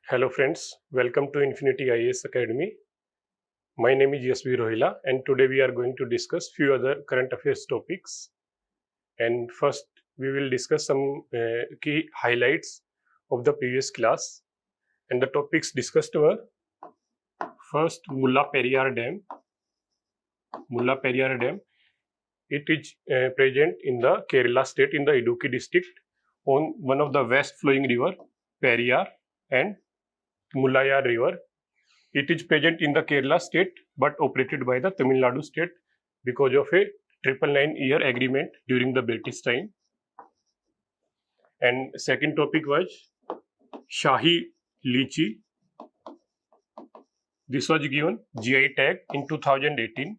Hello friends, welcome to Infinity IAS Academy. My name is Yasvi Rohila and today we are going to discuss few other current affairs topics. And first we will discuss some key highlights of the previous class. And the topics discussed were first Mulla Periyar Dam. Mulla Periyar Dam. It is present in the Kerala state in the Idukki district on one of the west flowing river Periyar and Mulayar river. It is present in the Kerala state but operated by the Tamil Nadu state because of a 999-year agreement during the British time. And second topic was Shahi Lychee. This was given GI tag in 2018.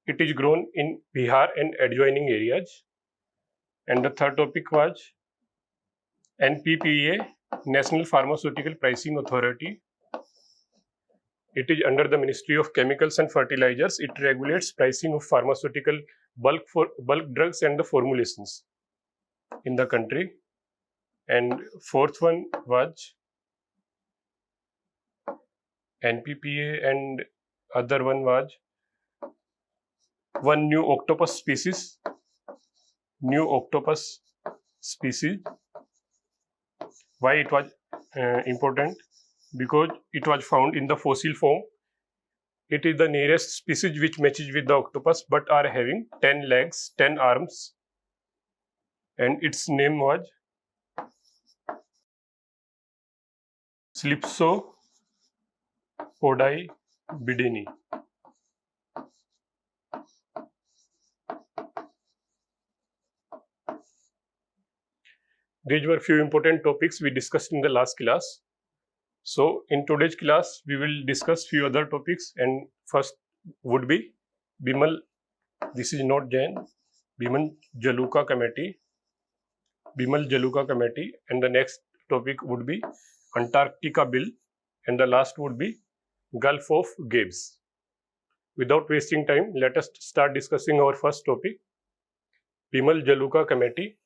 It is grown in Bihar and adjoining areas. And the third topic was NPPA, National Pharmaceutical Pricing Authority. It is under the Ministry of Chemicals and Fertilizers. It regulates pricing of pharmaceutical bulk drugs and the formulations in the country. And fourth one was NPPA and other one was one new octopus species. Why it was important? Because it was found in the fossil form. It is the nearest species which matches with the octopus but are having 10 legs, 10 arms, and its name was Slipsopodii bideni. These were few important topics we discussed in the last class. So in today's class, we will discuss few other topics, and first would be Bimal, this is not Jain, Bimal Jalukha Committee, and the next topic would be Antarctica Bill, and the last would be Gulf of Gabes. Without wasting time, let us start discussing our first topic, Bimal Jalukha Committee.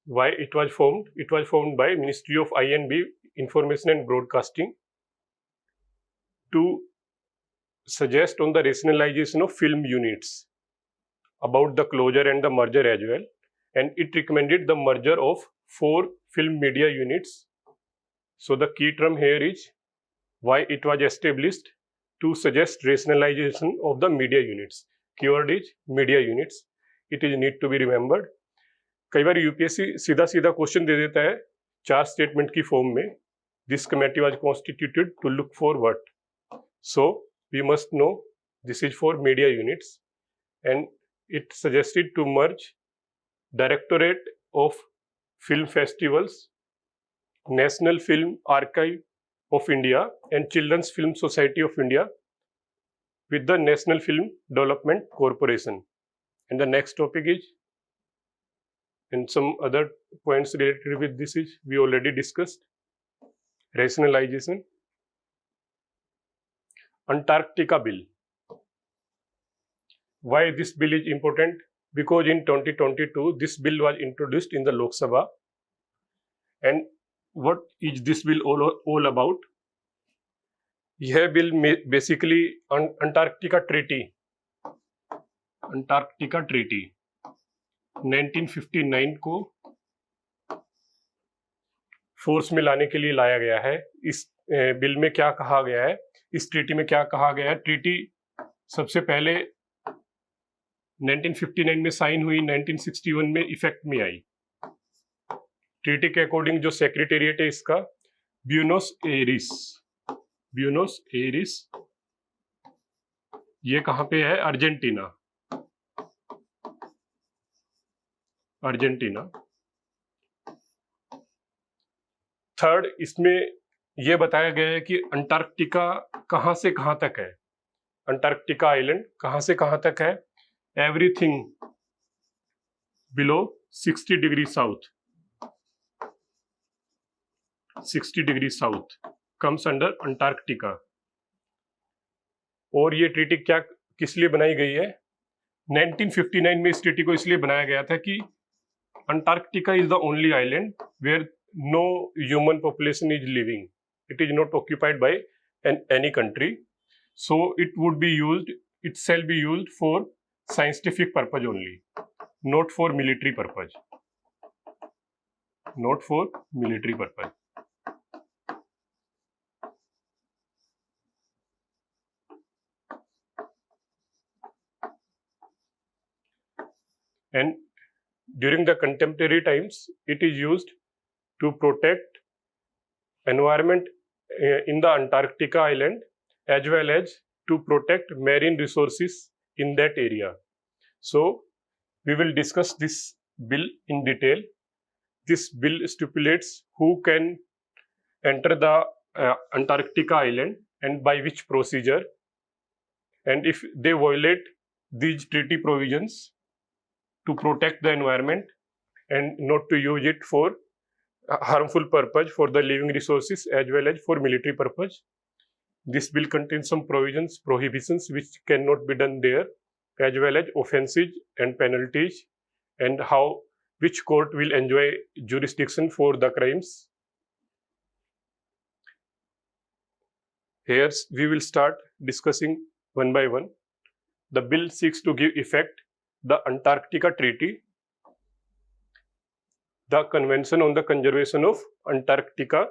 Why it was formed? It was formed by Ministry of I&B, Information and Broadcasting, to suggest on the rationalization of film units, about the closure and the merger as well. And it recommended the merger of 4 film media units. So the key term here is why it was established, to suggest rationalization of the media units. Keyword is media units. It is need to be remembered. कई बार UPSC सीधा सीधा question दे देता है 4 statement की फॉर्म में. This committee was constituted to look for what. So we must know this is for media units and it suggested to merge Directorate of Film Festivals, National Film Archive of India and Children's Film Society of India with the National Film Development Corporation. And the next topic is, and some other points related with this is we already discussed, rationalization. Antarctica Bill. Why this bill is important? Because in 2022 this bill was introduced in the Lok Sabha. And what is this bill all about? यह bill basically Antarctica Treaty 1959 को force में लाने के लिए लाया गया है. इस बिल में क्या कहा गया है, इस ट्रीटी में क्या कहा गया है? ट्रीटी सबसे पहले 1959 में साइन हुई, 1961 में इफेक्ट में आई. ट्रीटी के अकॉर्डिंग जो सेक्रेटेरिएट है इसका ब्यूनोस एरिस, ये कहाँ पे है? अर्जेंटीना. थर्ड, इसमें यह बताया गया है कि अंटार्कटिका कहां से कहां तक है. अंटार्कटिका आइलैंड कहां से कहां तक है? Everything below 60 degree south comes under Antarctica. और ये ट्रीटी क्या किस लिए बनाई गई है? 1959 में इस ट्रीटी को इसलिए बनाया गया था कि Antarctica is the only island where no human population is living. It is not occupied by any country. So it shall be used for scientific purpose only, not for military purpose. Not for military purpose. And during the contemporary times, it is used to protect environment in the Antarctica island, as well as to protect marine resources in that area. So we will discuss this bill in detail. This bill stipulates who can enter the Antarctica island and by which procedure, and if they violate these treaty provisions, to protect the environment and not to use it for harmful purpose for the living resources as well as for military purpose. This bill contains some prohibitions which cannot be done there, as well as offenses and penalties, and which court will enjoy jurisdiction for the crimes. Here we will start discussing one by one. The bill seeks to give effect the Antarctica Treaty, the Convention on the Conservation of Antarctica,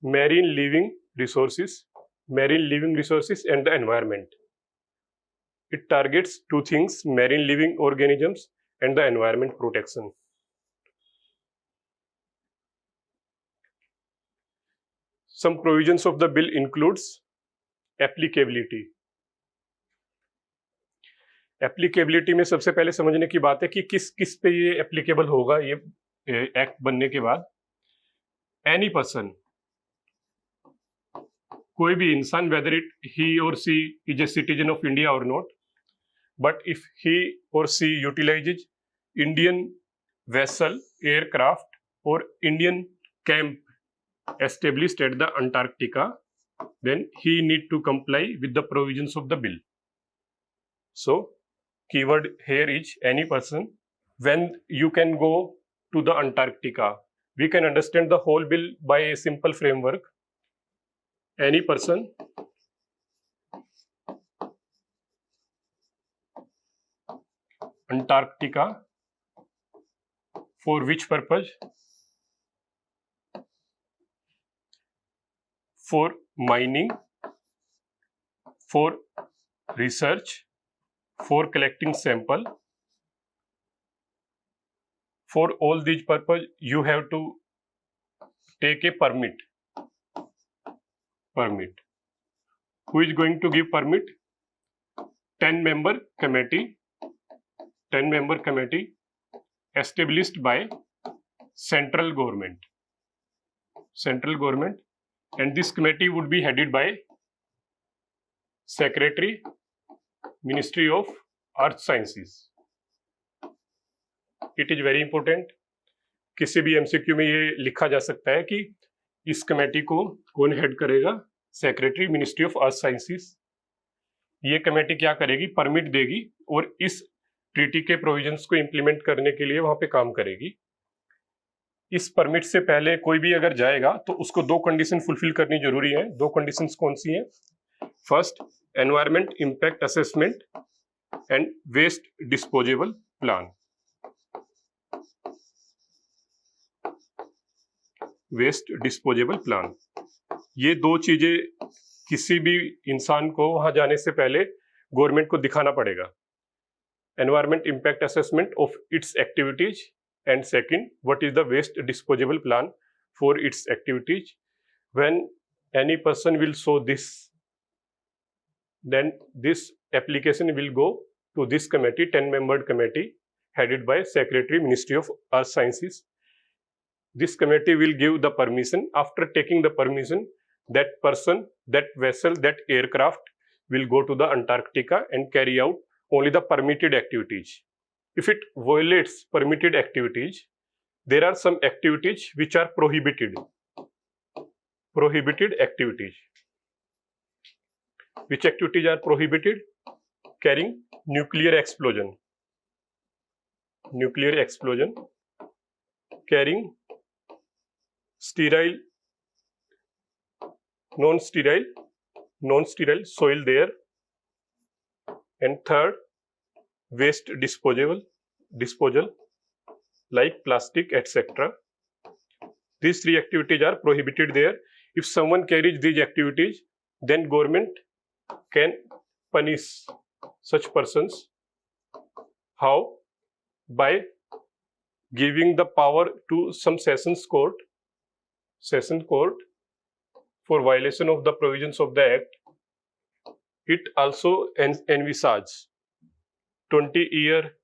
marine living resources and the environment. It targets two things: marine living organisms and the environment protection. Some provisions of the bill includes applicability. Applicability में सबसे पहले समझने की बात है कि किस किस पे ये एप्लीकेबल होगा ये एक्ट बनने के बाद. एनी पर्सन, कोई भी इंसान, weather it he or she is a citizen of India or not, but if he or she utilizes Indian vessel, aircraft or Indian camp established at the Antarctica, then he need to comply with the provisions of the bill. So keyword here is any person. When you can go to the Antarctica, we can understand the whole bill by a simple framework. Any person Antarctica, for which purpose? For mining, for research, for collecting sample. For all these purpose, you have to take a permit. Who is going to give permit? 10-member committee. 10-member committee established by central government. And this committee would be headed by Secretary, Ministry of Earth Sciences. It is very important. किसी भी MCQ में ये लिखा जा सकता है कि इस कमेटी को कौन हेड करेगा? Secretary, ministry of earth sciences. ये कमेटी क्या करेगी? परमिट देगी और इस ट्रीटी के प्रोविजंस को इंप्लीमेंट करने के लिए वहां पे काम करेगी. इस परमिट से पहले कोई भी अगर जाएगा तो उसको दो कंडीशन फुलफिल करनी जरूरी है. दो कंडीशंस कौन सी हैं? First, environment impact assessment and waste disposable plan. Waste disposable plan, ये दो चीजें किसी भी इंसान को वहां जाने से पहले गवर्नमेंट को दिखाना पड़ेगा. Environment impact assessment of its activities, and second, what is the waste disposable plan for its activities. When any person will show this, then this application will go to this committee, 10-membered committee headed by Secretary, Ministry of Earth Sciences. This committee will give the permission. After taking the permission, that person, that vessel, that aircraft will go to the Antarctica and carry out only the permitted activities. If it violates permitted activities, there are some activities which are prohibited. Prohibited activities. Which activities are prohibited? Carrying nuclear explosion. Nuclear explosion. carrying sterile, non-sterile soil there. And third, waste disposal like plastic, etc. These three activities are prohibited there. If someone carries these activities, then government can punish such persons. How? By giving the power to some session court for violation of the provisions of the act. It also envisages 20-year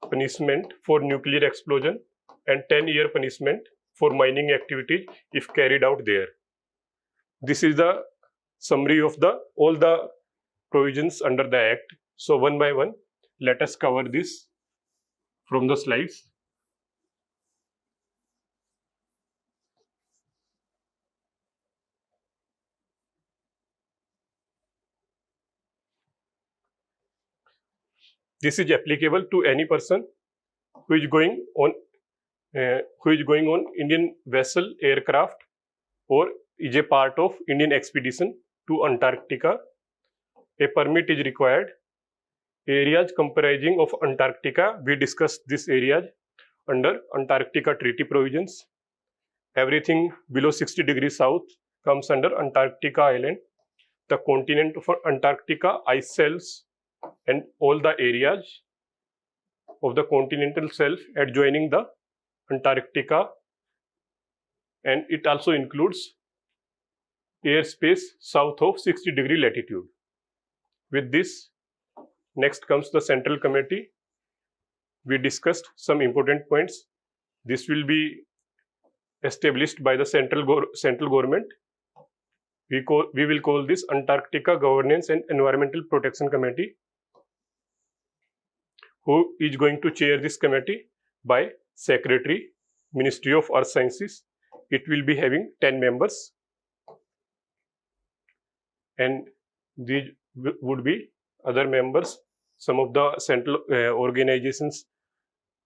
punishment for nuclear explosion and 10-year punishment for mining activities if carried out there. This is the summary of all the provisions under the act. So one by one, let us cover this from the slides. This is applicable to any person who is going on Indian vessel, aircraft, or is a part of Indian expedition to Antarctica. A permit is required. Areas comprising of Antarctica, we discussed this areas under Antarctica Treaty provisions. Everything below 60 degrees south comes under Antarctica Island. The continent of Antarctica, ice shelves, and all the areas of the continental shelf adjoining the Antarctica, and it also includes airspace south of 60 degree latitude. With this, next comes the Central Committee. We discussed some important points. This will be established by the central government. We will call this Antarctica Governance and Environmental Protection Committee. Who is going to chair this committee? By Secretary, Ministry of Earth Sciences. It will be having 10 members. And these would be other members, some of the central organizations,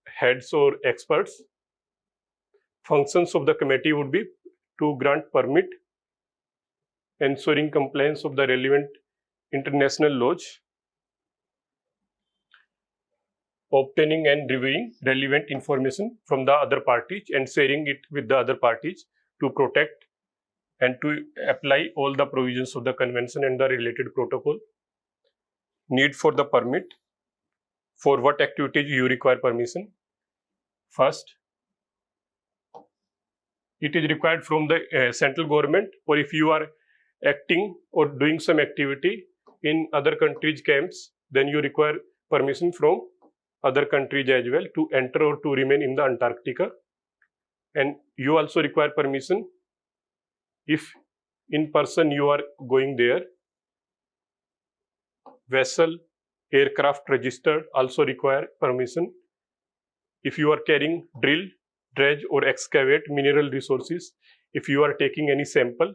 heads or experts. Functions of the committee would be to grant permit, ensuring compliance of the relevant international laws, obtaining and reviewing relevant information from the other parties and sharing it with the other parties to protect and to apply all the provisions of the convention and the related protocol. Need for the permit. For what activities you require permission? First, it is required from the central government, or if you are acting or doing some activity in other countries' camps, then you require permission from other countries as well to enter or to remain in the Antarctica. And you also require permission if in person you are going there. Vessel, aircraft registered also require permission. If you are carrying drill, dredge or excavate mineral resources, if you are taking any sample,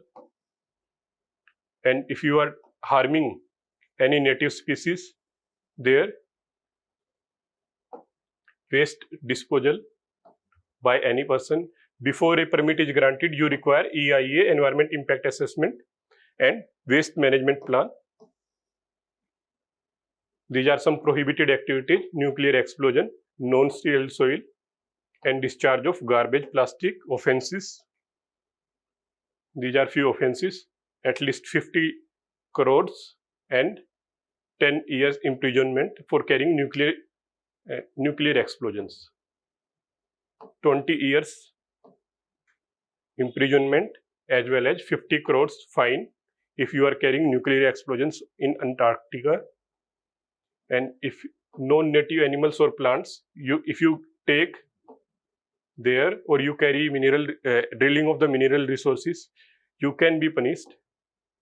and if you are harming any native species there. Waste disposal by any person. Before a permit is granted, you require EIA, Environment Impact Assessment, and Waste Management Plan. These are some prohibited activities: nuclear explosion, non-sterile soil, and discharge of garbage, plastic. Offenses. These are few offenses: at least 50 crores and 10 years imprisonment for carrying nuclear explosions. 20 years imprisonment as well as 50 crores fine if you are carrying nuclear explosions in Antarctica. And if non-native animals or plants, if you take there or you carry drilling of the mineral resources, you can be punished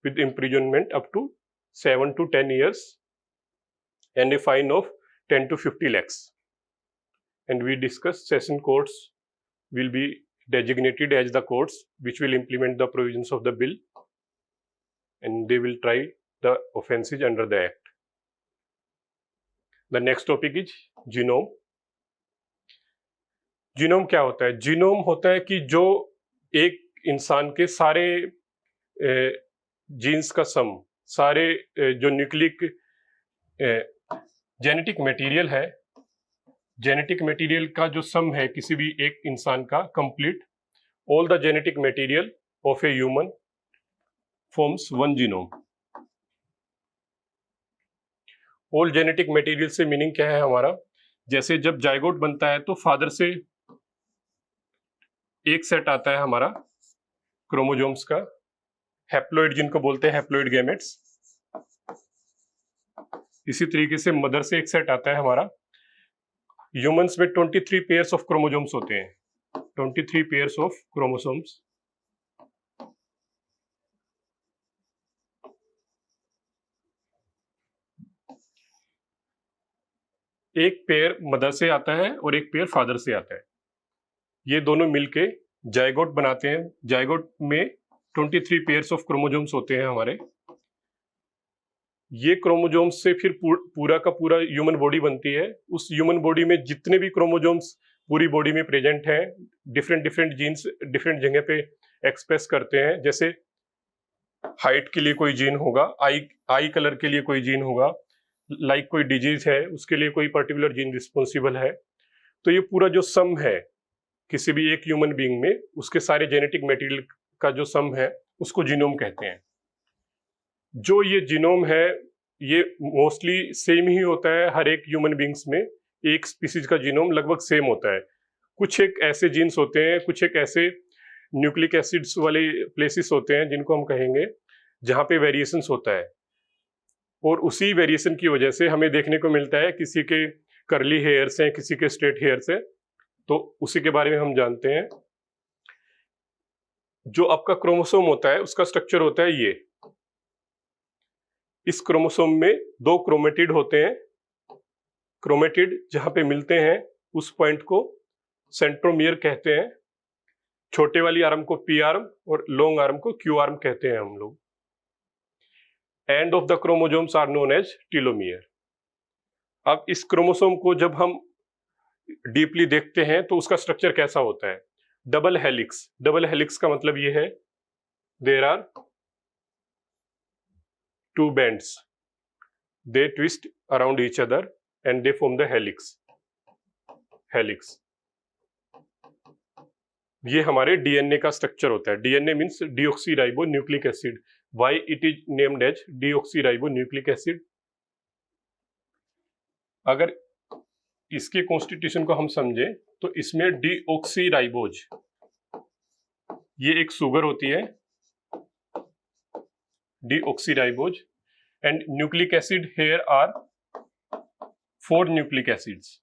with imprisonment up to 7 to 10 years and a fine of 10 to 50 lakhs. And we discussed session courts will be designated as the courts which will implement the provisions of the bill, and they will try the offences under the act. The next topic is genome. Genome क्या होता है? Genome होता है कि जो एक इंसान के सारे जीन्स का सम, सारे जो न्यूक्लिक जेनेटिक मटेरियल है, जेनेटिक मटेरियल का जो सम है किसी भी एक इंसान का, complete all the genetic material of a human forms one genome. All genetic material से मीनिंग क्या है हमारा? जैसे जब जाइगोट बनता है तो फादर से एक सेट आता है हमारा क्रोमोजोम्स का, हैप्लॉइड जिनको बोलते हैं हैप्लॉइड गैमेट्स। इसी तरीके से मदर से एक सेट आता है हमारा। ह्यूमंस में 23 पेयर्स ऑफ क्रोमोजोम्स होते हैं, 23 पेयर्स ऑफ क्रोमोसोम्स। एक पेयर मदर से आता है और एक पेयर फादर से आता है। ये दोनों मिलके जाइगोट बनाते हैं। जाइगोट में 23 पेयर्स ऑफ क्रोमोजोम्स होते हैं हमारे। ये क्रोमोजोम्स से फिर पूरा का पूरा ह्यूमन बॉडी बनती है। उस ह्यूमन बॉडी में जितने भी क्रोमोजोम्स पूरी बॉडी में प्रेजेंट हैं, डिफरेंट डिफरेंट जीन्स डिफरेंट जगह पे एक्सप्रेस करते हैं। जैसे हाइट के लिए कोई जीन होगा, आई कलर के लिए कोई जीन होगा, लाइक कोई डिजीज है उसके लिए कोई पर्टिकुलर जीन रिस्पॉन्सिबल है। तो ये पूरा जो सम है किसी भी एक ह्यूमन बीइंग में, उसके सारे जेनेटिक मटेरियल का जो सम है उसको जीनोम कहते हैं। जो ये जीनोम है ये मोस्टली सेम ही होता है हर एक ह्यूमन बीइंग्स में। एक स्पीसीज का जीनोम लगभग सेम होता है। कुछ एक ऐसे जीन्स होते हैं, कुछ एक ऐसे न्यूक्लिक एसिड्स वाले प्लेसेस होते हैं जिनको हम कहेंगे जहां पे वेरिएशंस होता है, और उसी वेरिएशन की वजह से हमें देखने को मिलता है किसी के कर्ली हेयर्स हैं, किसी के स्ट्रेट हेयर्स हैं। तो उसी के बारे में हम जानते हैं। जो आपका क्रोमोसोम होता है उसका स्ट्रक्चर होता है ये। इस क्रोमोसोम में दो क्रोमेटिड होते हैं। क्रोमेटिड जहां पे मिलते हैं उस पॉइंट को सेंट्रोमियर कहते हैं। छोटे वाली आर्म को पी आर्म और लॉन्ग आर्म को क्यू आर्म कहते हैं हम लोग। End of the chromosomes are known as telomere. अब इस क्रोमोसोम को जब हम डीपली देखते हैं तो उसका स्ट्रक्चर कैसा होता है? Double helix. डबल हेलिक्स का मतलब ये है there are two bands, they twist around each other and they form the helix. ये हमारे डीएनए का स्ट्रक्चर होता है। DNA means deoxyribo nucleic acid. Why it is named as deoxyribo nucleic acid? अगर इसके कॉन्स्टिट्यूशन को हम समझे तो इसमें डीऑक्सीराइबोज, ये एक शुगर होती है deoxyribose, and nucleic acid here are 4 nucleic acids.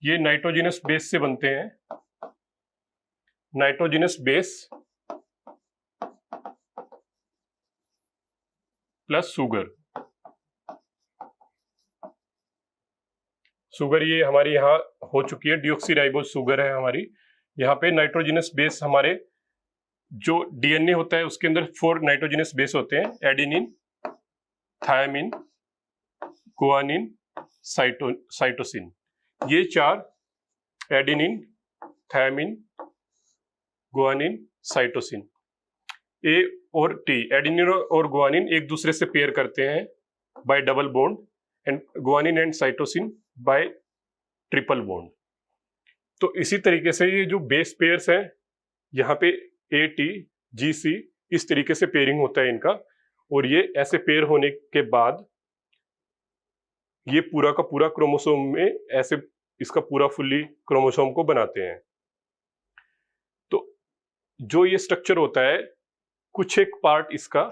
ये नाइट्रोजनस बेस से बनते हैं। Nitrogenous base plus sugar. Sugar ये हमारी यहाँ हो चुकी है, डीऑक्सीराइबोज शुगर है हमारी। यहाँ पे नाइट्रोजनस बेस हमारे जो डीएनए होता है उसके अंदर 4 नाइट्रोजनस बेस होते हैं, एडेनिन, थायमिन, गुआनिन, साइटोसिन। ये 4 एडेनिन, थायमिन, गुआनिन, साइटोसिन, ए और टी, एडेनिन और गुआनिन एक दूसरे से पेयर करते हैं bye double bond, and guanine and cytosine bye triple bond. तो इसी तरीके से ये जो बेस पेयर्स हैं यहाँ पे ए टी जी सी, इस तरीके से पेयरिंग होता है इनका। और ये ऐसे पेयर होने के बाद ये पूरा का पूरा क्रोमोसोम में ऐसे इसका पूरा फुल्ली क्रोमोसोम को बनाते हैं। तो जो ये स्ट्रक्चर होता है, कुछ एक पार्ट इसका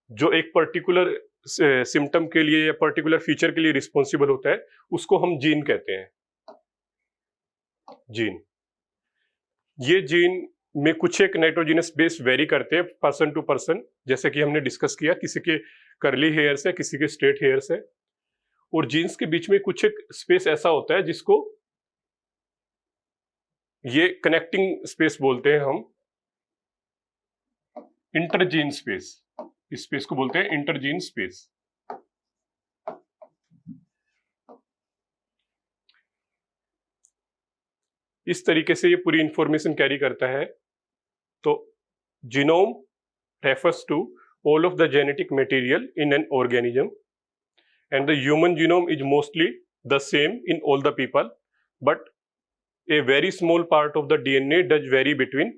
जो एक पर्टिकुलर सिम्टम के लिए या पर्टिकुलर फीचर के लिए रिस्पॉन्सिबल होता है उसको हम जीन कहते हैं। जीन, ये जीन में कुछ एक नाइट्रोजनस बेस वेरी करते हैं पर्सन टू पर्सन, जैसे कि हमने डिस्कस किया, किसी के कर्ली हेयर्स है, किसी के स्ट्रेट हेयर्स है। और जीन्स के बीच में कुछ एक स्पेस ऐसा होता है जिसको ये कनेक्टिंग स्पेस बोलते हैं हम, इंटरजीन स्पेस। इस स्पेस को बोलते हैं इंटरजीन स्पेस। इस तरीके से ये पूरी इंफॉर्मेशन कैरी करता है। तो genome refers to all of the genetic material in an organism, and the human genome is mostly the same in all the people, but a very small part of the DNA does vary between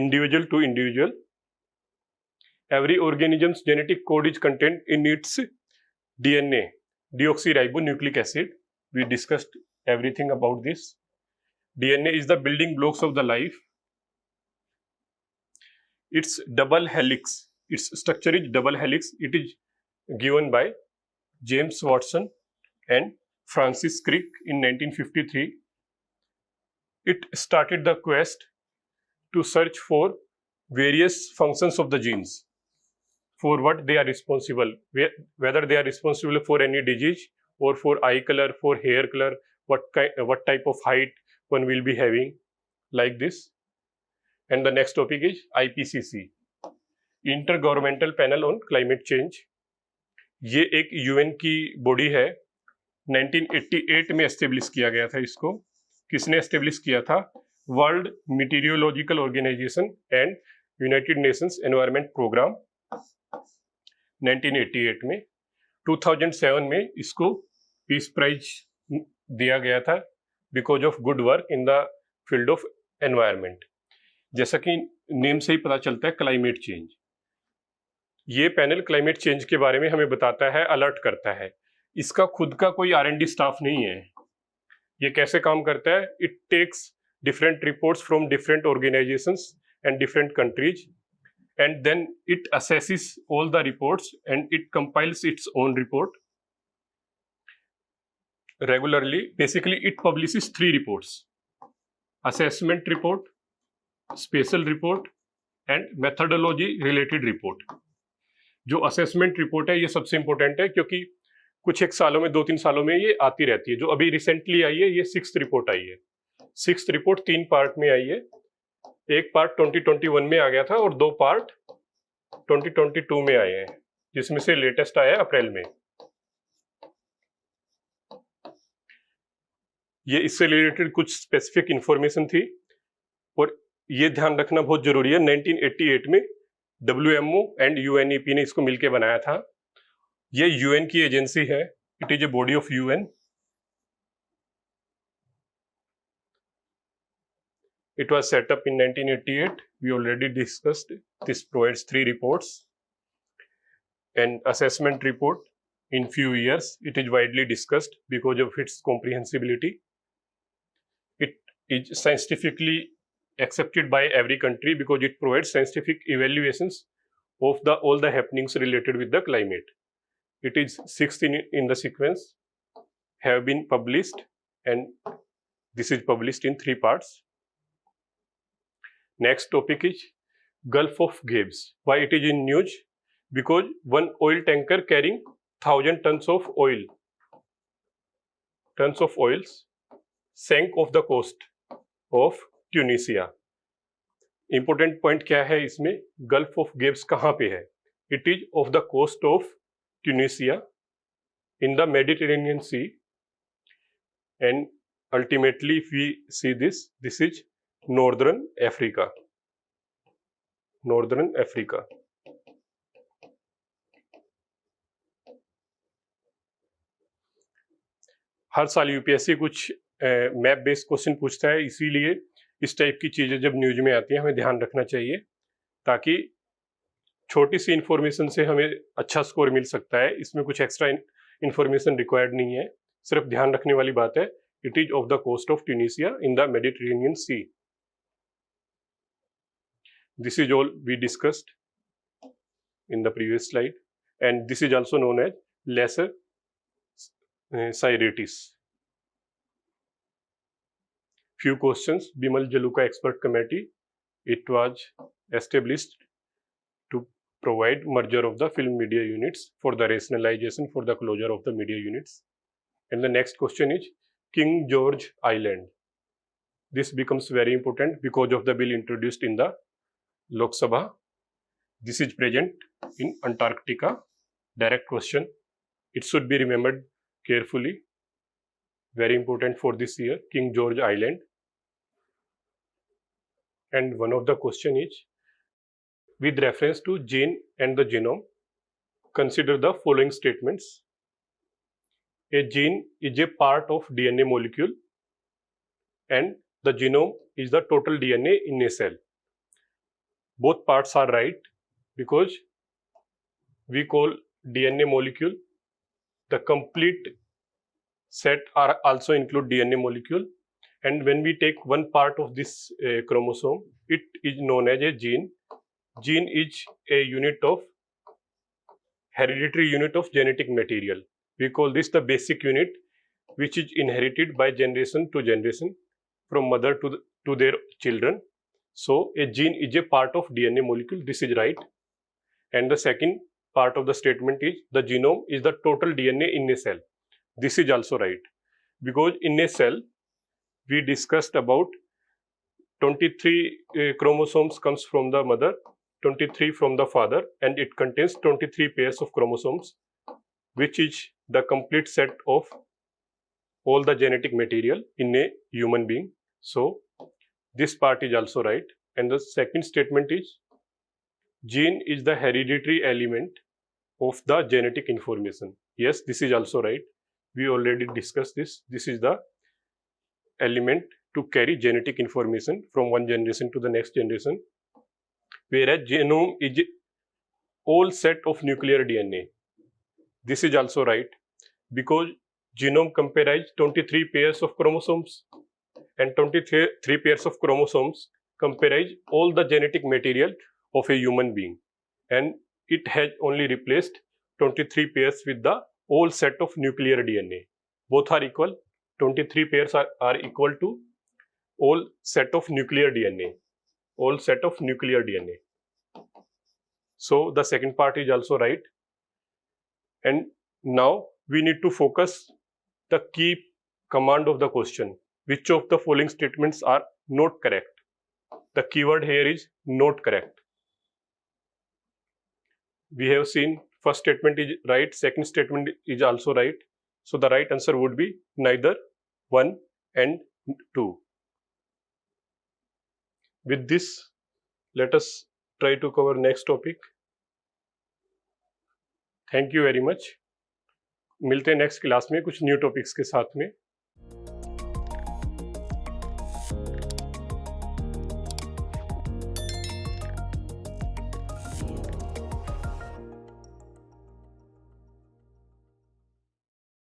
individual to individual. Every organism's genetic code is contained in its DNA, deoxyribonucleic acid. We discussed everything about this. DNA is the building blocks of the life. Its double helix, its structure is double helix. It is given by James Watson and Francis Crick in 1953. It started the quest to search for various functions of the genes, for what they are responsible, whether they are responsible for any disease or for eye color, for hair color, what type of height one will be having, like this. And the next topic is IPCC, Intergovernmental Panel on Climate Change. ये एक UN की body है, 1988 में establish किया गया था। इसको किसने एस्टेब्लिश किया था? World Meteorological Organization and United Nations Environment Programme, 1988 में। 2007 में इसको पीस प्राइज दिया गया था because of good work in the field of environment. जैसा कि नेम से ही पता चलता है, क्लाइमेट चेंज। ये पैनल क्लाइमेट चेंज के बारे में हमें बताता है, अलर्ट करता है। इसका खुद का कोई R&D स्टाफ नहीं है। ये कैसे काम करता है? It takes different reports from different organisations and different countries, and then it assesses all the reports and it compiles its own report regularly. Basically, it publishes 3 reports: assessment report, spatial report and methodology related report. जो assessment report है ये सबसे important है, क्योंकि कुछ एक सालों में, 2-3 सालों में ये आती रहती है। जो अभी रिसेंटली आई है, ये 6th रिपोर्ट आई है। 6th रिपोर्ट 3 पार्ट में आई है। एक पार्ट 2021 में आ गया था और 2 पार्ट 2022 में आए हैं, जिसमें से लेटेस्ट आया अप्रैल में। ये इससे रिलेटेड कुछ स्पेसिफिक इंफॉर्मेशन थी और ये ध्यान रखना बहुत जरूरी है। 1988 में WMO एंड UNEP ने इसको मिलकर बनाया था। ये UN की एजेंसी है। It is a body of UN। It was set up in 1988. We already discussed. This provides 3 reports. An assessment report in few years. It is widely discussed because of its comprehensibility. It is scientifically accepted by every country because it provides scientific evaluations of all the happenings related with the climate. It is 6th in the sequence, have been published, and this is published in 3 parts. Next topic is Gulf of Gabes. Why it is in news? Because one oil tanker carrying 1,000 tons of oils sank off the coast of Tunisia. Important point क्या है इसमें? Gulf of Gabes कहाँ पे है? It is off the coast of Tunisia in the Mediterranean Sea, and ultimately if we see this is Northern Africa. Northern Africa. हर साल UPSC कुछ map based question पूछता है, इसीलिए इस टाइप की चीजें जब न्यूज में आती हैं हमें ध्यान रखना चाहिए, ताकि छोटी सी इंफॉर्मेशन से हमें अच्छा स्कोर मिल सकता है। इसमें कुछ एक्स्ट्रा इंफॉर्मेशन रिक्वायर्ड नहीं है, सिर्फ ध्यान रखने वाली बात है। It is off the coast of Tunisia in the Mediterranean sea. This is all we discussed in the previous slide, and this is also known as lesser Syrtis. Few questions. Bimal Jaluka Expert Committee. It was established to provide merger of the film media units for the rationalization for the closure of the media units. And the next question is King George Island. This becomes very important because of the bill introduced in the Lok Sabha. This is present in Antarctica. Direct question. It should be remembered carefully. Very important for this year. King George Island. and one of the question is, with reference to gene and the genome, consider the following statements. A gene is a part of DNA molecule and the genome is the total DNA in a cell. Both parts are right because we call DNA molecule the complete set are also include DNA molecule, and when we take one part of this chromosome, it is known as a gene. Gene is a unit of hereditary unit of genetic material. We call this the basic unit, which is inherited by generation to generation from mother to their children. So a gene is a part of DNA molecule. This is right. And the second part of the statement is the genome is the total DNA in a cell. This is also right, because in a cell we discussed about 23 chromosomes comes from the mother, 23 from the father, and it contains 23 pairs of chromosomes, which is the complete set of all the genetic material in a human being. So this part is also right. And the second statement is gene is the hereditary element of the genetic information. Yes, this is also right. We already discussed this. This is the element to carry genetic information from one generation to the next generation. Whereas genome is all set of nuclear DNA. This is also right, because genome comprises 23 pairs of chromosomes, and 23 pairs of chromosomes comprise all the genetic material of a human being, and it has only replaced 23 pairs with the whole set of nuclear DNA. Both are equal. 23 pairs are equal to all set of nuclear DNA. All set of nuclear DNA. So the second part is also right. And now we need to focus the key command of the question. Which of the following statements are not correct? The keyword here is not correct. We have seen first statement is right, second statement is also right. So the right answer would be neither 1 and 2. With this, let us try to cover next topic. Thank you very much. मिलते हैं next class में कुछ new topics के साथ में.